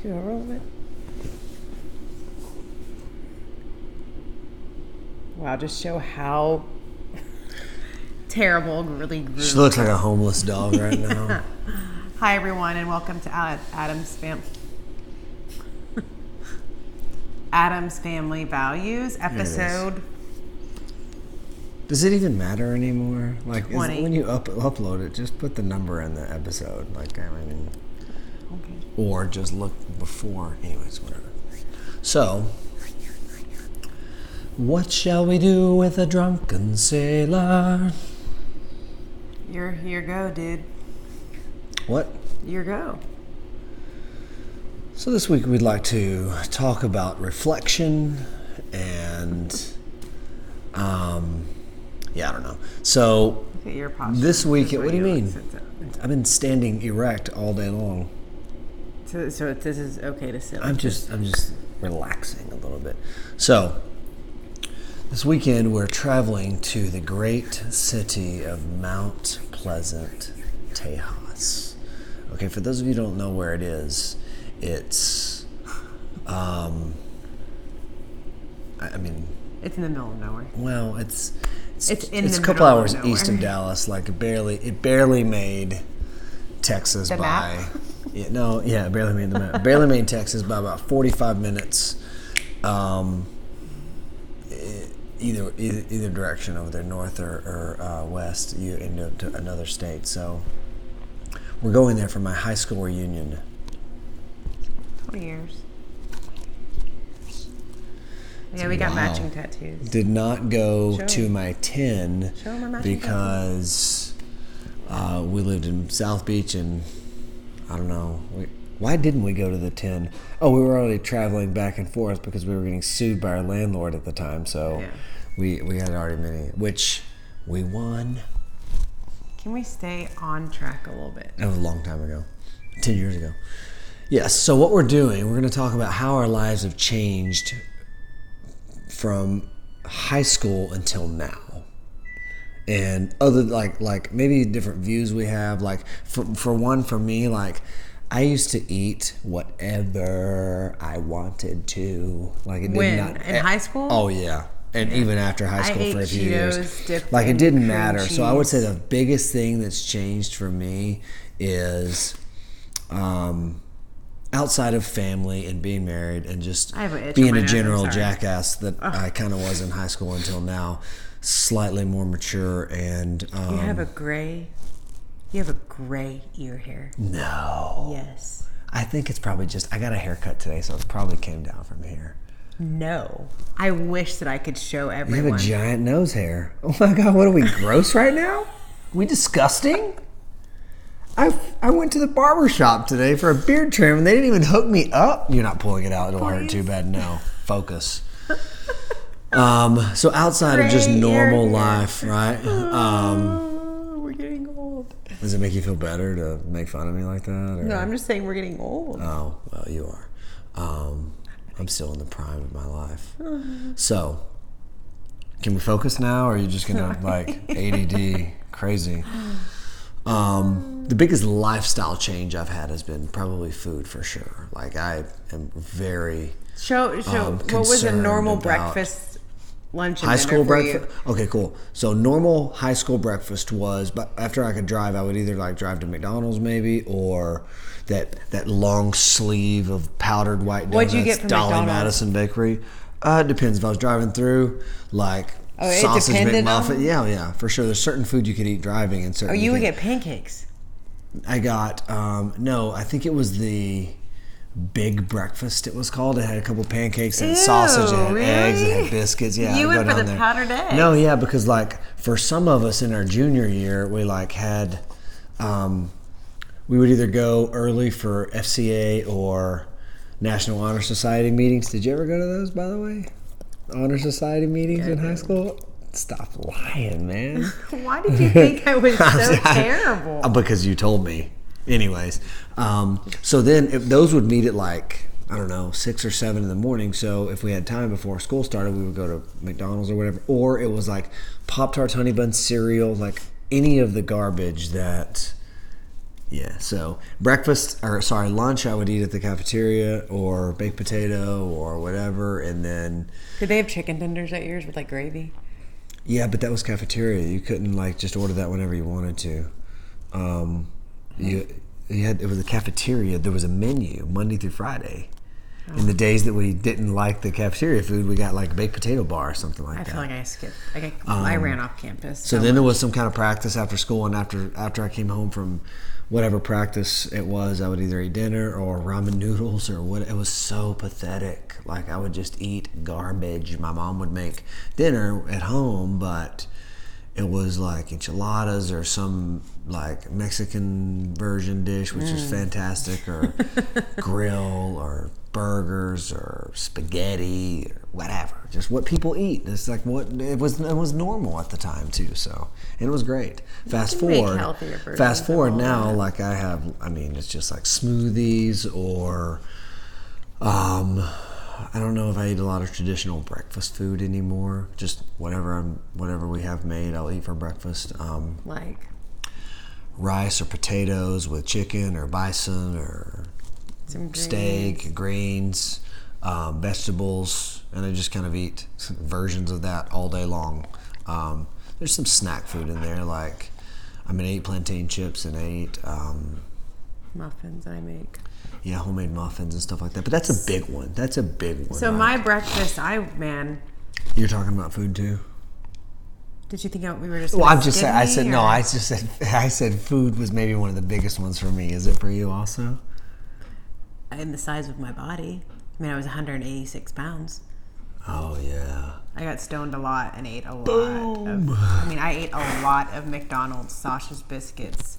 Do a roll of it. Wow, just show how terrible, really rude. She looks like a homeless dog right now. Hi, everyone, and welcome to Adam's Family Values episode. Does it even matter anymore? Like, when you upload it, just put the number in the episode. Like, I mean, okay. Or just look before. Anyways, whatever. So, what shall we do with a drunken sailor? Your go, dude. What? Your go. So this week we'd like to talk about reflection and, I don't know. So this week, what do you mean? I've been standing erect all day long. So this is okay to sit. I'm just relaxing a little bit. So this weekend we're traveling to the great city of Mount Pleasant, Tejas. Okay, for those of you who don't know where it is, it's, it's in the middle of nowhere. Well, it's a couple hours east of Dallas. Like it barely made Texas the by. Map? It barely made the map. Barely made Texas by about 45 minutes. Either direction over there, north or west, you end up to another state. So we're going there for my high school reunion. 20 years. Yeah, we got matching tattoos. Did not go to my 10 because we lived in South Beach, and I don't know. Why didn't we go to the 10? Oh, we were already traveling back and forth because we were getting sued by our landlord at the time. So we had already many, which we won. Can we stay on track a little bit? That was a long time ago, 10 years ago. Yes. So what we're doing, we're going to talk about how our lives have changed from high school until now, and other like maybe different views we have. Like for me, like I used to eat whatever I wanted to. Like it did not in high school. Oh yeah. And even after high school for a few Cheetos, years, like it didn't matter. So I would say the biggest thing that's changed for me is, outside of family and being married and just being a general jackass that I kind of was in high school until now, slightly more mature and. You have a gray ear hair. No. Yes. I think it's probably just I got a haircut today, so it probably came down from here. No. I wish that I could show everyone. You have a giant nose hair. Oh my God, what are we, gross right now? We disgusting? I went to the barber shop today for a beard trim and they didn't even hook me up. You're not pulling it out. It'll hurt too bad. No. Focus. So outside of just normal life, right? We're getting old. Does it make you feel better to make fun of me like that? Or? No, I'm just saying we're getting old. Oh, well, you are. I'm still in the prime of my life. So, can we focus now, or are you just going to, like, ADD crazy? The biggest lifestyle change I've had has been probably food, for sure. Like, I am very what was a normal breakfast, lunch, and high school breakfast? Okay, cool. So normal high school breakfast was, but after I could drive, I would either like drive to McDonald's maybe, or that long sleeve of powdered white donuts. What'd you get from Dolly McDonald's? Madison Bakery. It depends if I was driving through, like sausage McMuffin. Yeah, for sure. There's certain food you could eat driving, and certain. Oh, you would get pancakes. I got no. I think it was the Big Breakfast. It was called. It had a couple pancakes and sausage. It had eggs. It had biscuits. Yeah, you went for the powdered eggs. No, yeah, because like for some of us in our junior year, we like had. We would either go early for FCA or National Honor Society meetings. Did you ever go to those, by the way? Honor Society meetings in high school? Stop lying, man. Why did you think I was so terrible? Because you told me. Anyways, so then if those would meet at like, I don't know, 6 or 7 in the morning. So if we had time before school started, we would go to McDonald's or whatever. Or it was like Pop-Tarts, Honey Bun cereal, like any of the garbage that Yeah, so lunch I would eat at the cafeteria or baked potato or whatever, and then... Did they have chicken tenders at yours with like gravy? Yeah, but that was cafeteria. You couldn't like just order that whenever you wanted to. It was a cafeteria. There was a menu Monday through Friday. In the days that we didn't like the cafeteria food, we got like a baked potato bar or something like that. I feel like I skipped. I ran off campus. So then there was some kind of practice after school, and after I came home from whatever practice it was, I would either eat dinner or ramen noodles or what. It was so pathetic. Like I would just eat garbage. My mom would make dinner at home, but it was like enchiladas or some like Mexican version dish, which is fantastic, or grill or burgers or spaghetti or whatever. Just what people eat. It's like what it was normal at the time too. So, and it was great. Fast forward now, like it's just like smoothies or I don't know if I eat a lot of traditional breakfast food anymore. Just whatever we have made, I'll eat for breakfast. Like rice or potatoes with chicken or bison or some steak, greens, vegetables, and I just kind of eat versions of that all day long. There's some snack food in there, like I eat plantain chips and I eat muffins I make. Yeah, homemade muffins and stuff like that. But that's a big one. So my breakfast, You're talking about food too? Did you think we were just... Well, I said food was maybe one of the biggest ones for me. Is it for you also? In the size of my body. I was 186 pounds. Oh, yeah. I got stoned a lot and ate a lot. Boom. I ate a lot of McDonald's sausage biscuits.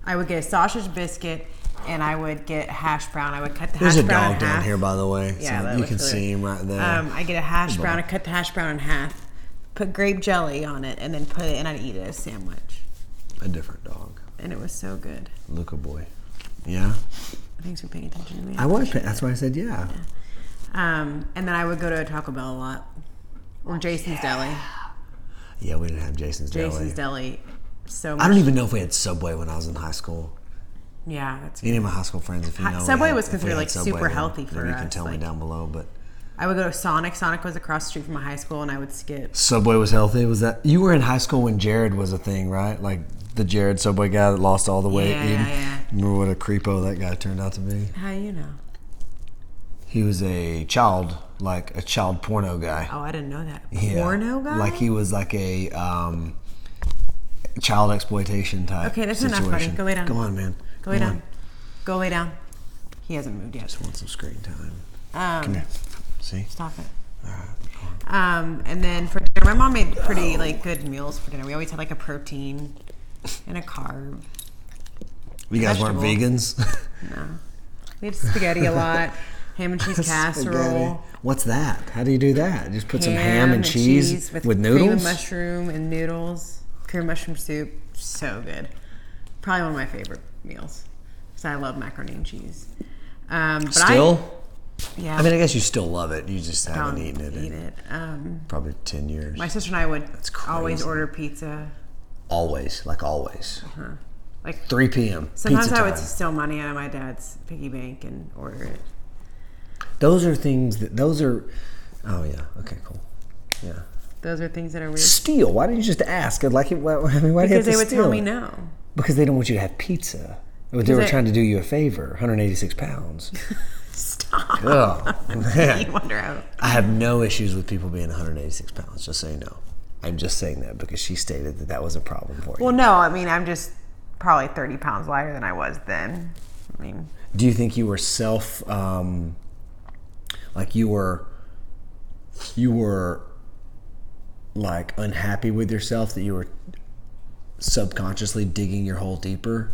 I would get a sausage biscuit and I would get hash brown. I would cut the hash brown in half. There's a dog down here, by the way. Yeah, so you can see him right there. I get a hash brown. I cut the hash brown in half, put grape jelly on it, and then put it, and I'd eat it as a sandwich. A different dog. And it was so good. Luca boy. Yeah? Thanks for paying attention to me. I was. That's why I said yeah. And then I would go to a Taco Bell a lot. Or Jason's Deli. Yeah, we didn't have Jason's Deli. Jason's Deli. So much. I don't even know if we had Subway when I was in high school. Yeah, that's good. Any of my high school friends, if you know, Subway was considered like super healthy for us. You can tell me down below, but I would go to Sonic. Sonic was across the street from my high school, and I would skip. Subway was healthy. Was that you were in high school when Jared was a thing, right? Like the Jared Subway guy that lost all the weight. Yeah. Remember what a creepo that guy turned out to be? How do you know? He was a child porno guy. Oh, I didn't know that. Yeah. Porno guy? Like he was like a child exploitation type. Okay, that's situation. enough, buddy. Go lay down. Come on, man. Go lay down. Go lay down. He hasn't moved yet. Just want some screen time. Come here. See? Stop it. All right. And then for dinner, my mom made pretty good meals for dinner. We always had a protein and a carb. You guys weren't vegans? No. We had spaghetti a lot. Ham and cheese casserole. Spaghetti. What's that? How do you do that? Just put some ham and cheese with noodles? Cream and mushroom and noodles. Cream and mushroom soup. So good. Probably one of my favorite meals. Because I love macaroni and cheese. Still? Yeah. I guess you still love it. You just haven't eaten it in probably 10 years. My sister and I would always order pizza. Always. Like always. Uh-huh. 3 p.m. Sometimes pizza I would time. steal money out of my dad's piggy bank and order it. Those are things oh yeah, okay, cool. Yeah. Those are things that are weird. Steal? Why didn't you just ask? Why do you have to Because they would steal? tell me no. Because they don't want you to have pizza. They were trying to do you a favor. 186 pounds. Stop. Oh, man. You wonder how. I have no issues with people being 186 pounds, just so you know. I'm just saying that because she stated that was a problem for you. Well, no, I'm just probably 30 pounds lighter than I was then. Do you think you were you were like unhappy with yourself, that you were subconsciously digging your hole deeper?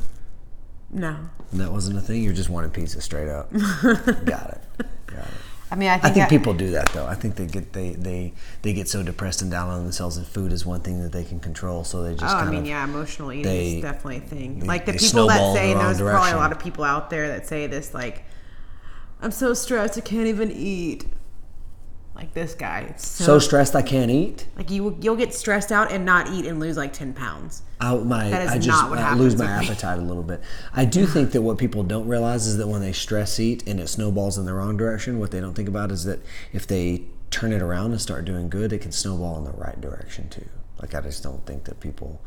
No. And that wasn't a thing? You just wanted pizza straight up. Got it. I think people do that though. I think they get so depressed and down on themselves, and food is one thing that they can control, so they just emotional eating is definitely a thing. The people snowball that say, in the wrong there's probably direction. a lot of people out there that say this, I'm so stressed I can't even eat. like this guy. It's So stressed I can't eat. like you'll get stressed out and not eat and lose like 10 pounds. I happens lose my with me. appetite a little bit. I do think that what people don't realize is that when they stress eat and it snowballs in the wrong direction, what they don't think about is that if they turn it around and start doing good, it can snowball in the right direction too. Like, I just don't think that people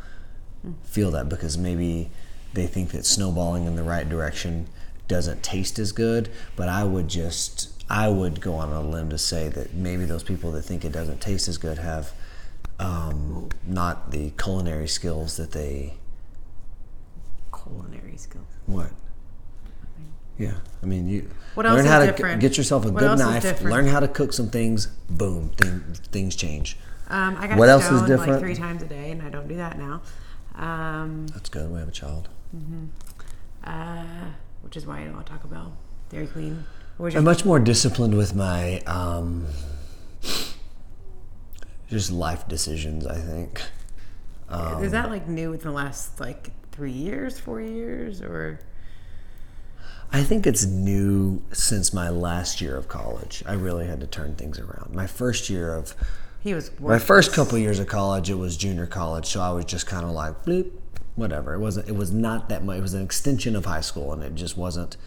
feel that, because maybe they think that snowballing in the right direction doesn't taste as good. But I would go on a limb to say that maybe those people that think it doesn't taste as good have not the culinary skills that they... Culinary skills. What? Yeah, I mean, you what else learn is how different? to get yourself a What good else is knife. different? Learn how to cook some things. Boom, things change. I got What else is stoned different? like 3 times a day, and I don't do that now. That's good. We have a child. Which is why I don't want Taco Bell, Dairy Queen. I'm much more disciplined with my just life decisions, I think. Is that like new within the last like 3 years, 4 years, or? I think it's new since my last year of college. I really had to turn things around. My first couple years of college, it was junior college, so I was just kind of like, bloop, whatever. It was not that much. It was an extension of high school, and it just wasn't.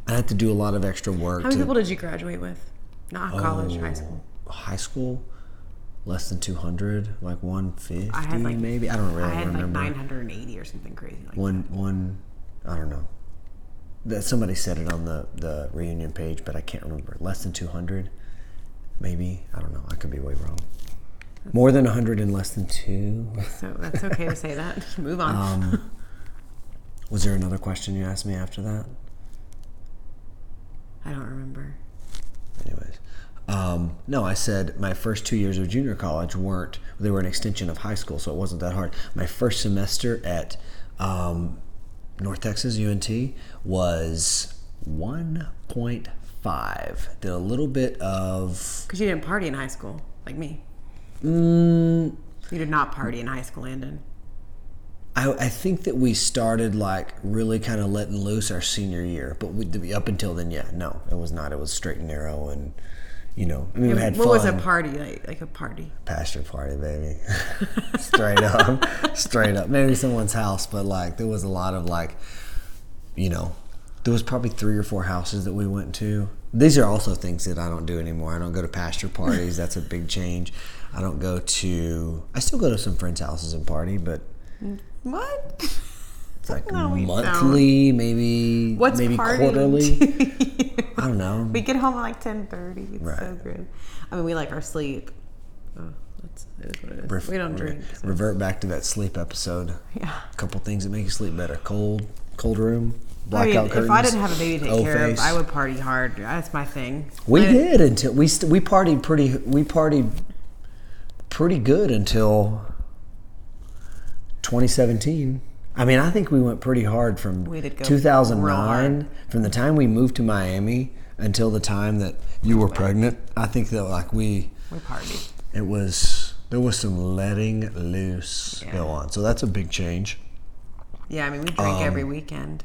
I had to do a lot of extra work. How many people did you graduate with? Not college, high school. High school, less than 200, like 150 like, maybe. I don't really remember. Like 980 or something crazy like one. I don't know. Somebody said it on the reunion page, but I can't remember. Less than 200, maybe. I don't know. I could be way wrong. More than 100 and less than 2. So that's okay to say that. Move on. Was there another question you asked me after that? I don't remember. Anyways. No, I said my first 2 years of junior college they were an extension of high school, so it wasn't that hard. My first semester at North Texas UNT was 1.5. Did a little bit of... Because you didn't party in high school, like me. You did not party in high school, Landon. I think that we started like really kind of letting loose our senior year, but up until then, yeah, no, it was not. It was straight and narrow, and we had fun. What was a party like a party? Pastor party, baby. Straight up. Maybe someone's house, but like there was a lot of like, there was probably 3 or 4 houses that we went to. These are also things that I don't do anymore. I don't go to pastor parties. That's a big change. I still go to some friends' houses and party, but what? It's like monthly, maybe What's quarterly. I don't know. We get home at like 10:30. It's right. so good. I mean, we like our sleep. Oh, it is what it is. We don't drink. So. Revert back to that sleep episode. Yeah. A couple things that make you sleep better. Cold room, blackout curtains. If I didn't have a baby to take care face. of, I would party hard. That's my thing. We did until we partied pretty good until 2017. I mean, I think we went pretty hard from 2009, from the time we moved to Miami until the time that you were pregnant. I think that like we partied. There was some letting loose go on. So that's a big change. Yeah, I mean, we drink every weekend.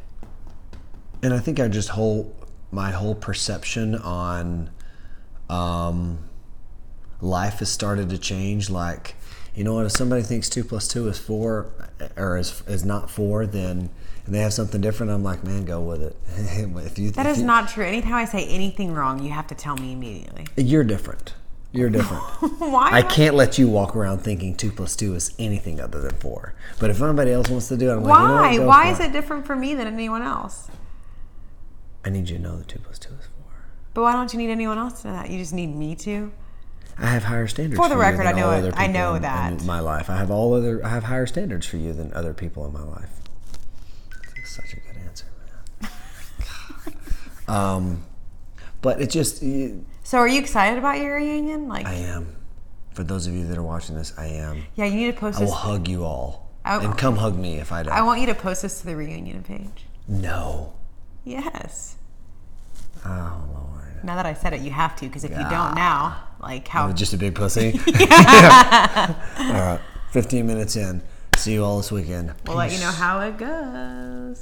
And I think my whole perception on life has started to change. Like, you know what, if somebody thinks 2 + 2 is 4 or is not 4, then and they have something different, I'm like, man, go with it. That is not true. Anytime I say anything wrong, you have to tell me immediately. You're different. Why? I can't let you walk around thinking 2 + 2 is anything other than 4. But if anybody else wants to do it, I'm like, you know what, go Why for is it different for me than anyone else? I need you to know that 2 + 2 is 4. But why don't you need anyone else to know that? You just need me to? I have higher standards for the record. I know it. I know that in my life. I have higher standards for you than other people in my life. That's such a good answer, man. But it just. So, are you excited about your reunion? I am. For those of you that are watching this, I am. Yeah, you need to post this. I will hug you all, and come hug me if I don't. I want you to post this to the reunion page. No. Yes. Oh Lord. Now that I said it, you have to, because if you don't now, like how... I'm just a big pussy? Yeah. All right. 15 minutes in. See you all this weekend. We'll let you know how it goes.